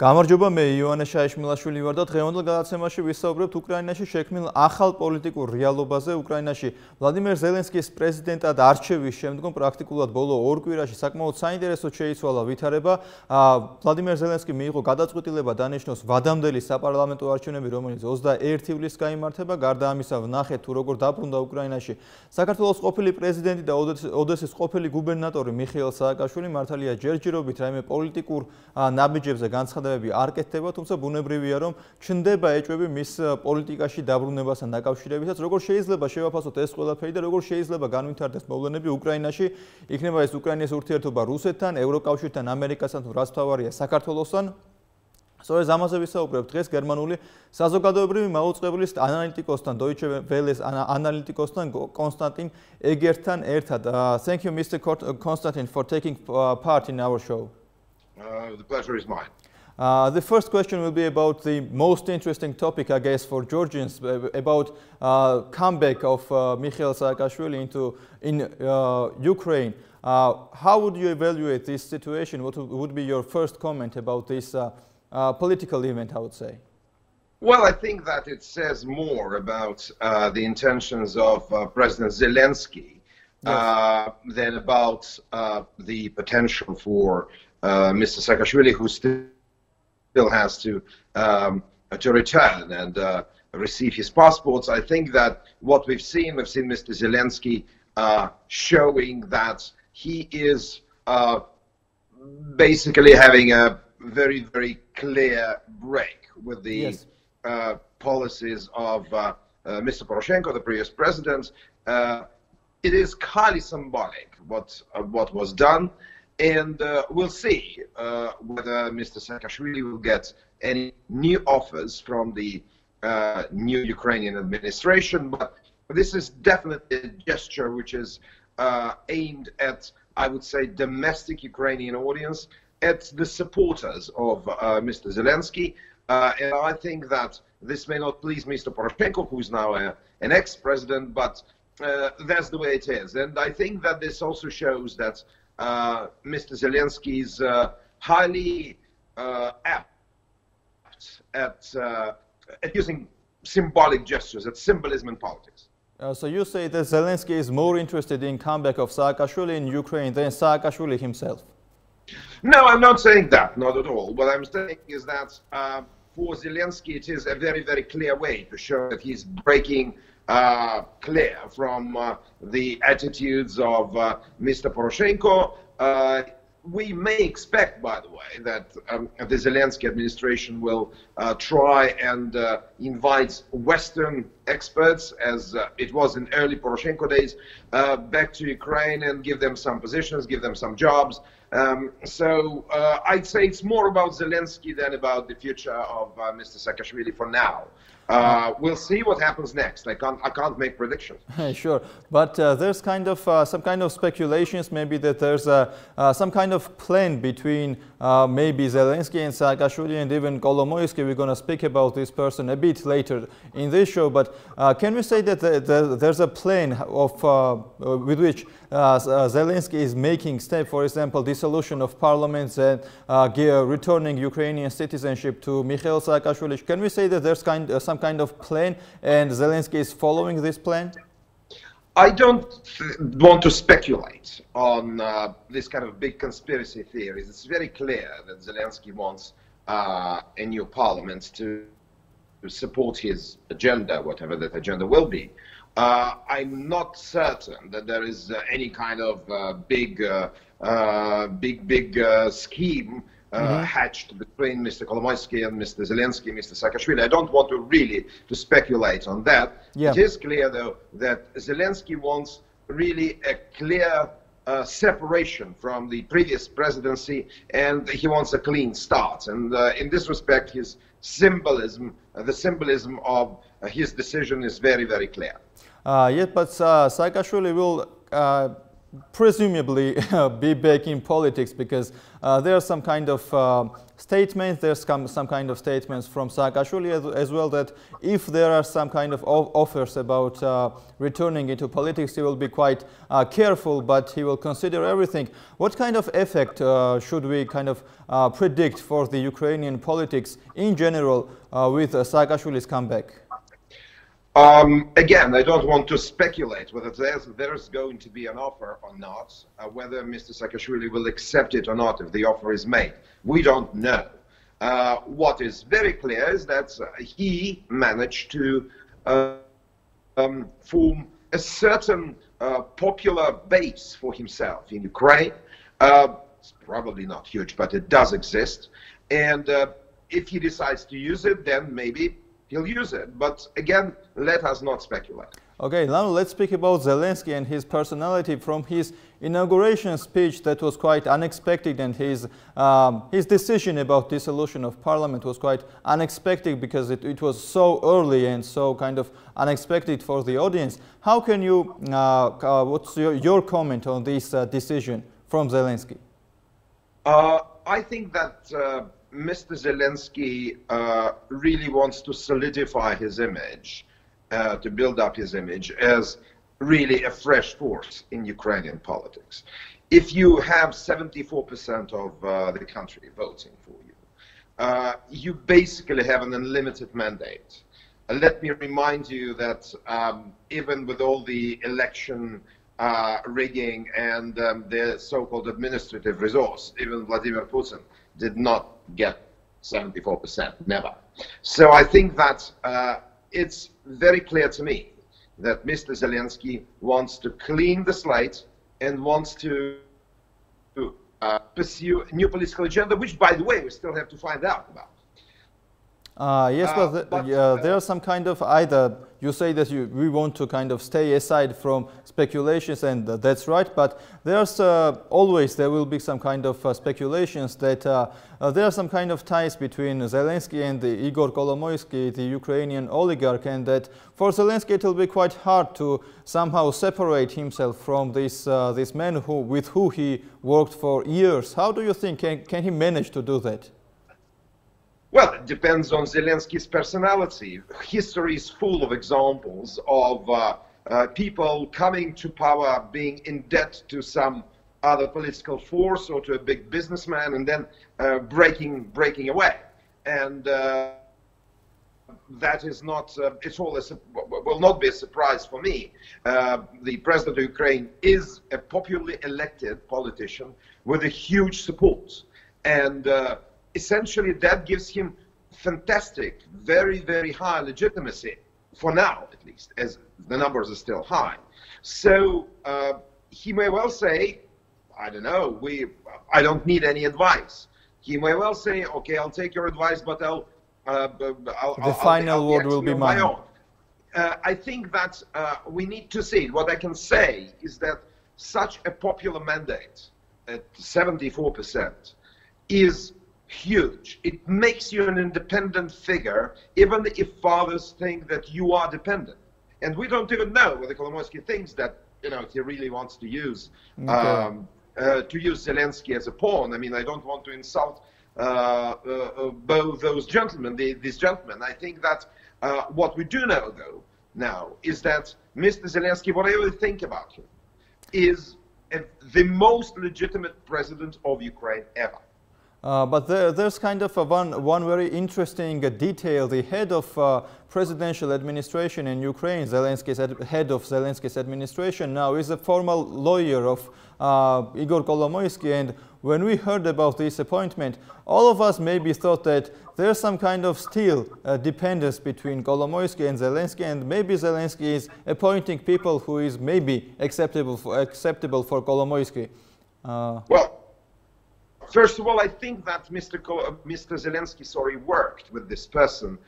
გამარჯობა, მე ioane Shaishmelashvili ვარ და დღევანდელ გადაცემაში ვისაუბრებთ უკრაინაში შექმნილ ახალ პოლიტიკურ რეალობაზე. უკრაინაში ვლადიმერ ზელენსკის პრეზიდენტად არჩევის შემდგომ პრაქტიკულად ბოლო 2 კვირაში საკმაოდ საინტერესო შეიცვალა ვითარება. ვლადიმერ ზელენსკი მიიღო გადაწყვეტილება დანიშნოს ვადამდელი საპარლამენტო არჩევნები, რომელიც 21 ივლისს გაიმართება. გარდა ამისა, ვნახეთ თუ როგორ დაბრუნდა უკრაინაში საქართველოს ყოფილი პრეზიდენტი და ოდესის ყოფილი გუბერნატორი მიხელ სააკაშვილი. მართალია ჯერჯერობით რაიმე პოლიტიკურ ნაბიჯებზე განცხადებები არ კეთდება, თუმცა ბუნებრივია, რომ ჩნდება ეჭვები მის პოლიტიკაში დაბრუნებასთან დაკავშირებითაც. როგორ შეიძლება შევაფასოთ ეს ყველაფერი და როგორ შეიძლება განვითარდეს მოვლენები უკრაინაში? იქნება ეს უკრაინის ურთიერთობა რუსეთთან, ევროკავშირთან, ამერიკასთან თუ რაც მთავარია საქართველოსთან? სწორედ ამაზე ვისაუბრებთ დღეს გერმანული საზოგადოებრივი მაუწყებლის ანალიტიკოსთან, Deutsche Welle-ის ანალიტიკოსთან Konstantin Eggert-თან ერთად. Thank you, Mr. Konstantin, for taking part in our show. The pleasure is mine. The first question will be about the most interesting topic, I guess, for Georgians, about comeback of Mikheil Saakashvili in Ukraine. How would you evaluate this situation? What would be your first comment about this political event, I would say? Well, I think that it says more about the intentions of President Zelensky than about the potential for Mr. Saakashvili, who still has to return and receive his passports. I think that what we've seen Mr. Zelensky showing that he is basically having a very, very clear break with the policies of Mr. Poroshenko, the previous president. It is highly symbolic what was done. And we'll see whether Mr. Saakashvili will get any new offers from the new Ukrainian administration. But this is definitely a gesture which is aimed at, I would say, domestic Ukrainian audience, at the supporters of Mr. Zelensky. And I think that this may not please Mr. Poroshenko, who is now an ex-president, but that's the way it is. And I think that this also shows that Mr. Zelensky is highly apt at using symbolic gestures, at symbolism in politics. So you say that Zelensky is more interested in comeback of Saakashvili in Ukraine than Saakashvili himself? No, I'm not saying that, not at all. What I'm saying is that for Zelensky it is a very, very clear way to show that he's breaking clear from the attitudes of Mr. Poroshenko. We may expect, by the way, that the Zelensky administration will try and invite Western experts, as it was in early Poroshenko days, back to Ukraine and give them some positions, give them some jobs. So I'd say it's more about Zelensky than about the future of Mr. Saakashvili for now. We'll see what happens next. I can't make predictions. Sure, but there's kind of some kind of speculations, maybe that there's some kind of plan between maybe Zelensky and Saakashvili and even Kolomoisky. We're going to speak about this person a bit later in this show. But can we say that there's a plan of with which Zelensky is making steps, for example, dissolution of parliaments and returning Ukrainian citizenship to Mikheil Saakashvili? Can we say that there's some kind of plan and Zelensky is following this plan? I don't want to speculate on this kind of big conspiracy theories. It's very clear that Zelensky wants a new parliament to support his agenda, whatever that agenda will be. I'm not certain that there is any kind of big scheme hatched between Mr. Kolomoisky and Mr. Zelensky, Mr. Saakashvili. I don't want to really speculate on that. It is clear, though, that Zelensky wants really a clear separation from the previous presidency, and he wants a clean start. And in this respect, his symbolism, the symbolism of his decision is very, very clear. Yet, but Saakashvili will presumably be back in politics, because there are some kind of statements, there's some kind of statements from Saakashvili as well, that if there are some kind of offers about returning into politics, he will be quite careful, but he will consider everything. What kind of effect should we kind of predict for the Ukrainian politics in general with Saakashvili's comeback? Again, I don't want to speculate whether there's going to be an offer or not, whether Mr. Saakashvili will accept it or not if the offer is made. We don't know. What is very clear is that he managed to form a certain popular base for himself in Ukraine. It's probably not huge, but it does exist. And if he decides to use it, then maybe he'll use it. But again, let us not speculate. Okay, now let's speak about Zelensky and his personality. From his inauguration speech, that was quite unexpected, and his decision about dissolution of parliament was quite unexpected, because it was so early and so kind of unexpected for the audience. How can you, what's your comment on this decision from Zelensky? I think that Mr. Zelensky really wants to solidify his image, to build up his image as really a fresh force in Ukrainian politics. If you have 74% of the country voting for you, you basically have an unlimited mandate. Let me remind you that even with all the election rigging and the so-called administrative resource, even Vladimir Putin did not get 74%, never. So I think that it's very clear to me that Mr. Zelensky wants to clean the slate and wants to pursue a new political agenda, which, by the way, we still have to find out about. Yes, but there are some kind of, either you say that we want to kind of stay aside from speculations, and that's right, but there's there will be some kind of speculations that there are some kind of ties between Zelensky and Igor Kolomoisky, the Ukrainian oligarch, and that for Zelensky it will be quite hard to somehow separate himself from this man with who he worked for years. How do you think, can he manage to do that? Well, it depends on Zelensky's personality. History is full of examples of people coming to power, being in debt to some other political force or to a big businessman, and then breaking away. And that is not, will not be a surprise for me. The president of Ukraine is a popularly elected politician with a huge support. And essentially, that gives him fantastic, very, very high legitimacy, for now at least, as the numbers are still high. So he may well say, I don't know, I don't need any advice. He may well say, okay, I'll take your advice, but the final word will be mine. I think that we need to see. What I can say is that such a popular mandate at 74% is huge. It makes you an independent figure, even if fathers think that you are dependent. And we don't even know whether Kolomoisky thinks that, you know, he really wants to use Zelensky as a pawn. I mean, I don't want to insult both those gentlemen, these gentlemen. I think that what we do know, though, now is that Mr. Zelensky, whatever you think about him, is the most legitimate president of Ukraine ever. But there's kind of one very interesting detail. The head of presidential administration in Ukraine, head of Zelensky's administration now, is a former lawyer of Igor Kolomoisky. And when we heard about this appointment, all of us maybe thought that there's some kind of still dependence between Kolomoisky and Zelensky, and maybe Zelensky is appointing people who is maybe acceptable for Kolomoisky. Well, first of all, I think that Mr. Zelensky, worked with this person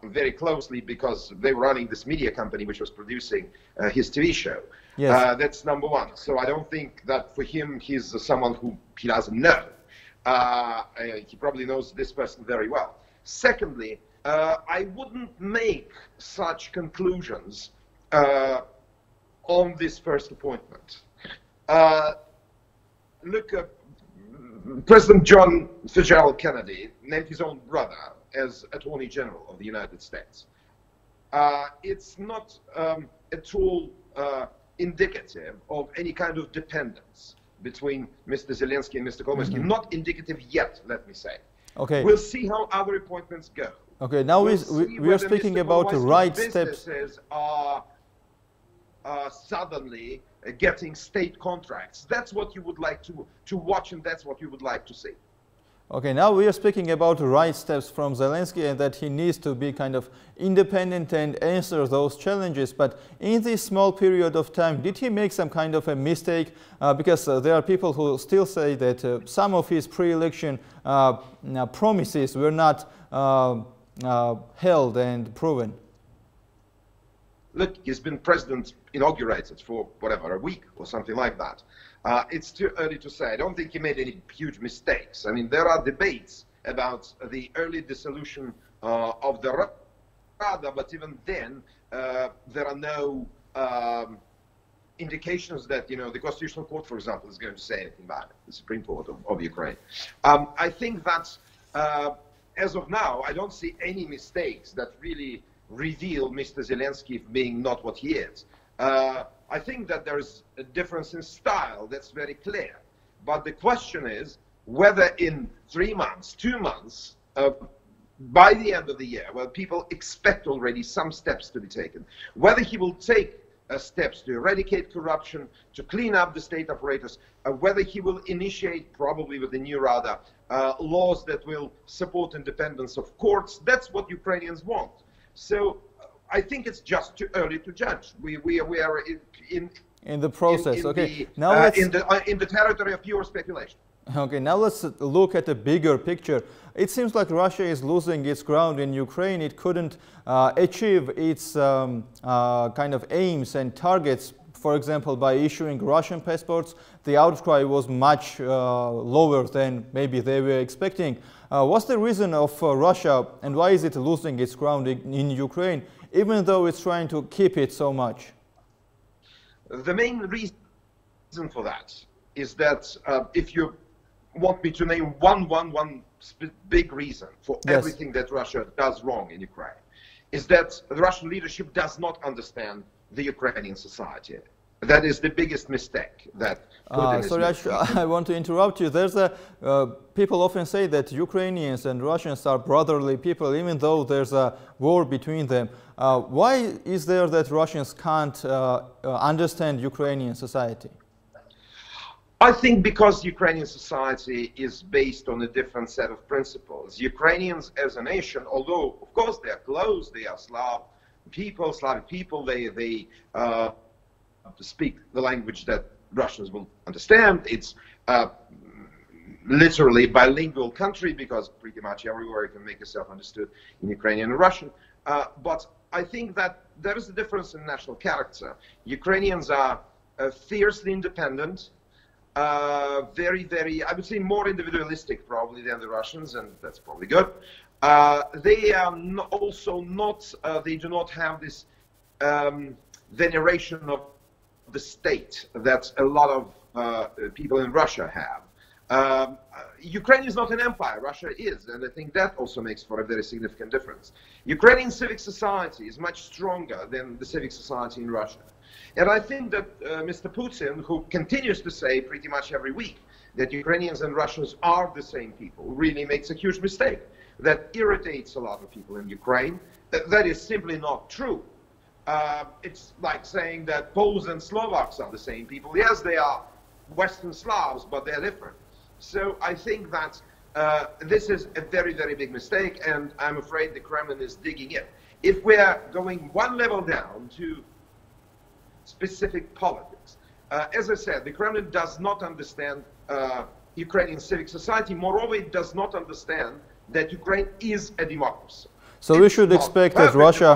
very closely, because they were running this media company which was producing his TV show. Yes. That's number one. So I don't think that for him, he's someone who he doesn't know. He probably knows this person very well. Secondly, I wouldn't make such conclusions on this first appointment. Look, President John Fitzgerald Kennedy named his own brother as Attorney General of the United States. It's not at all indicative of any kind of dependence between Mr. Zelensky and Mr. Zelensky. Not indicative yet, let me say. Okay. We'll see how other appointments go. Okay, now we are speaking about the right steps. Businesses are suddenly getting state contracts. That's what you would like to watch, and that's what you would like to see. Okay, now we are speaking about the right steps from Zelensky and that he needs to be kind of independent and answer those challenges. But in this small period of time, did he make some kind of a mistake? Because there are people who still say that some of his pre-election promises were not held and proven. Look, he's been president inaugurated for whatever, a week or something like that. It's too early to say. I don't think he made any huge mistakes. I mean, there are debates about the early dissolution of the Rada, but even then, there are no indications that, the Constitutional Court, for example, is going to say anything about it, the Supreme Court of Ukraine. I think that, as of now, I don't see any mistakes that really reveal Mr. Zelensky being not what he is. I think that there is a difference in style that's very clear. But the question is whether in 3 months, 2 months, by the end of the year, well, people expect already some steps to be taken, whether he will take steps to eradicate corruption, to clean up the state apparatus, whether he will initiate, probably with the new Rada, laws that will support independence of courts. That's what Ukrainians want. So I think it's just too early to judge. We are in the process. Now in the territory of pure speculation. Okay, now let's look at the bigger picture. It seems like Russia is losing its ground in Ukraine. It couldn't achieve its kind of aims and targets. For example, by issuing Russian passports, the outcry was much lower than maybe they were expecting. What's the reason of Russia, and why is it losing its ground in Ukraine, even though it's trying to keep it so much? The main reason for that is that if you want me to name one big reason for everything that Russia does wrong in Ukraine, is that the Russian leadership does not understand the Ukrainian society. That is the biggest mistake that Putin is making. I want to interrupt you. There's people often say that Ukrainians and Russians are brotherly people, even though there's a war between them. Why is there that Russians can't understand Ukrainian society? I think because Ukrainian society is based on a different set of principles. Ukrainians as a nation, although of course they are close, they are Slavic people, they speak the language that Russians will understand. It's literally bilingual country because pretty much everywhere you can make yourself understood in Ukrainian and Russian. But I think that there is a difference in national character. Ukrainians are fiercely independent, very, I would say more individualistic probably than the Russians, and that's probably good. They are also not, they do not have this veneration of the state that a lot of people in Russia have. Ukraine is not an empire, Russia is, and I think that also makes for a very significant difference. Ukrainian civic society is much stronger than the civic society in Russia. And I think that Mr. Putin, who continues to say pretty much every week that Ukrainians and Russians are the same people, really makes a huge mistake. That irritates a lot of people in Ukraine. That is simply not true. It's like saying that Poles and Slovaks are the same people. Yes, they are Western Slavs, but they're different. So I think that this is a very, very big mistake, and I'm afraid the Kremlin is digging in. If we're going one level down to specific politics, as I said, the Kremlin does not understand Ukrainian civic society. Moreover, it does not understand that Ukraine is a democracy. So we should expect that Russia...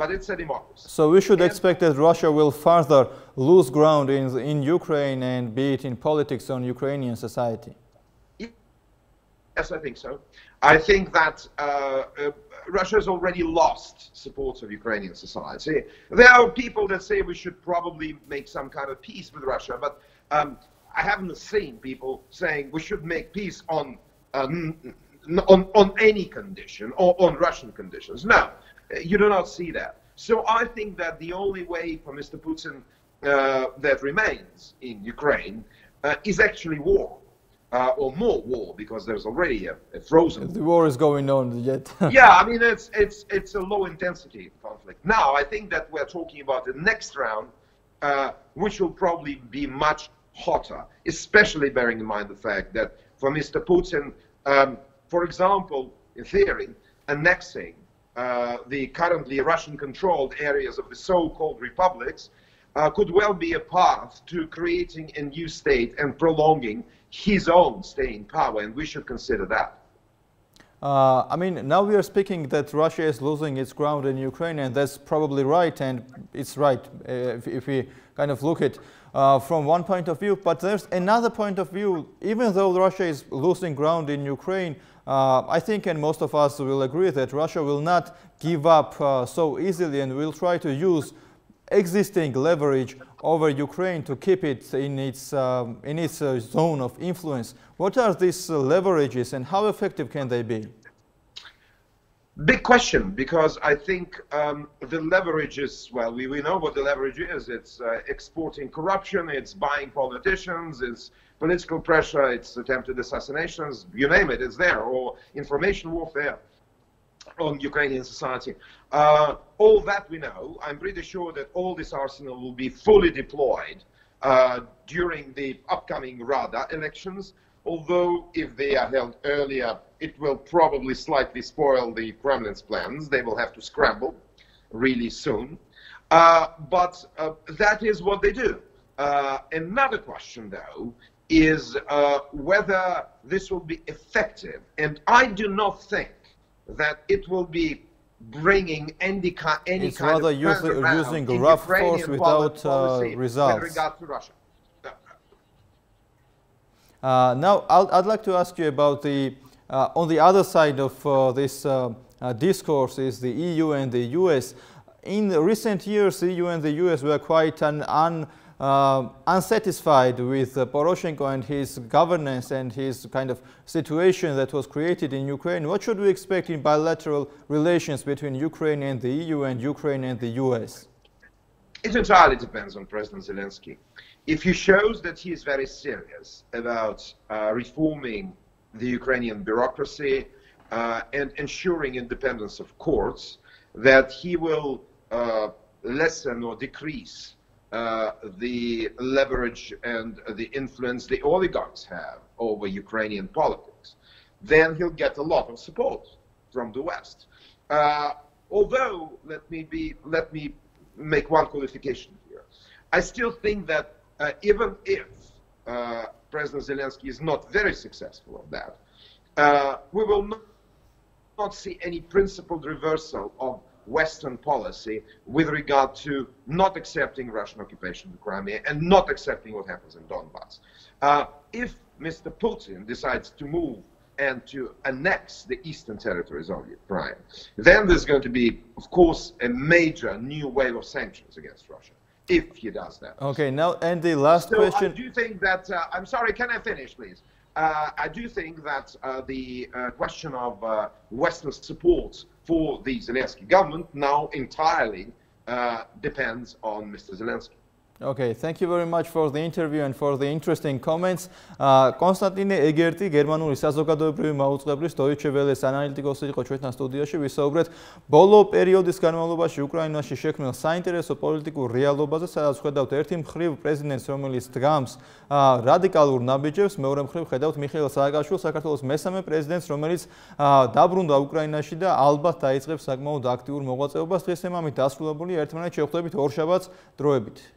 But it's a democracy. So we should expect that Russia will further lose ground in Ukraine, and be it in politics on Ukrainian society. Yes, I think so. I think that Russia has already lost support of Ukrainian society. There are people that say we should probably make some kind of peace with Russia, but I haven't seen people saying we should make peace on any condition or on Russian conditions. No, you do not see that. So I think that the only way for Mr. Putin that remains in Ukraine is actually war. Or more war, because there's already a frozen. The war is going on yet. Yeah, I mean it's a low intensity conflict. Now I think that we're talking about the next round, which will probably be much hotter, especially bearing in mind the fact that for Mr. Putin, for example, in theory, annexing the currently Russian-controlled areas of the so-called republics could well be a path to creating a new state and prolonging his own stay in power, and we should consider that. I mean, now we are speaking that Russia is losing its ground in Ukraine, and that's probably right, and it's right if we kind of look at from one point of view. But there's another point of view. Even though Russia is losing ground in Ukraine, I think, and most of us will agree, that Russia will not give up so easily and will try to use existing leverage over Ukraine to keep it in its zone of influence. What are these leverages and how effective can they be? Big question, because I think the leverage is, well, we know what the leverage is. It's exporting corruption, it's buying politicians, it's political pressure, it's attempted assassinations, you name it, it's there, or information warfare on Ukrainian society. All that we know. I'm pretty sure that all this arsenal will be fully deployed during the upcoming Rada elections, although if they are held earlier, it will probably slightly spoil the Kremlin's plans. They will have to scramble really soon. But that is what they do. Another question, though, is whether this will be effective. And I do not think that it will be bringing any kind it's rather using rough force without results. With regard to Russia. Now, I'd like to ask you about the on the other side of this discourse is the EU and the US. In recent years, the EU and the US were quite unsatisfied with Poroshenko and his governance and his kind of situation that was created in Ukraine. What should we expect in bilateral relations between Ukraine and the EU and Ukraine and the US? It entirely depends on President Zelensky. If he shows that he is very serious about reforming the Ukrainian bureaucracy and ensuring independence of courts, that he will lessen or decrease the leverage and the influence the oligarchs have over Ukrainian politics, then he'll get a lot of support from the West. Although, let me make one qualification here. I still think that even if President Zelensky is not very successful at that, we will not see any principled reversal of Western policy with regard to not accepting Russian occupation of Crimea and not accepting what happens in Donbass. If Mr. Putin decides to move and to annex the eastern territories of Ukraine, then there's going to be, of course, a major new wave of sanctions against Russia, if he does that. Okay, now, and the last question. I do think that, I'm sorry, can I finish, please? I do think that the question of Western support for the Zelensky government now entirely depends on Mr. Zelensky. Okay, thank you very much for the interview and for the interesting comments. Konstantin Eggert, გერმანული საზოგადოებრივი მაუწყებლის Deutsche Welle-ის ანალიტიკოსი იყო ჩვენთან სტუდიაში. ვისაუბრეთ ბოლო პერიოდის განმავლობაში უკრაინაში შექმნილ საინტერესო პოლიტიკურ რეალობაზე, სადაც ხედავთ ერთი მხრივ პრეზიდენტს, რომელიც დგამს რადიკალურ ნაბიჯებს, მეორე მხრივ ხედავთ მიხელ სააკაშვილს, საქართველოს მესამე პრეზიდენტს, რომელიც დაბრუნდა უკრაინაში და ალბათ დაიწყებს საკმაოდ აქტიურ მოღვაწეობას. დღეს ამ ამით დასრულებული ერთმანეთს შევხვდებით ორშაბათს დროებით.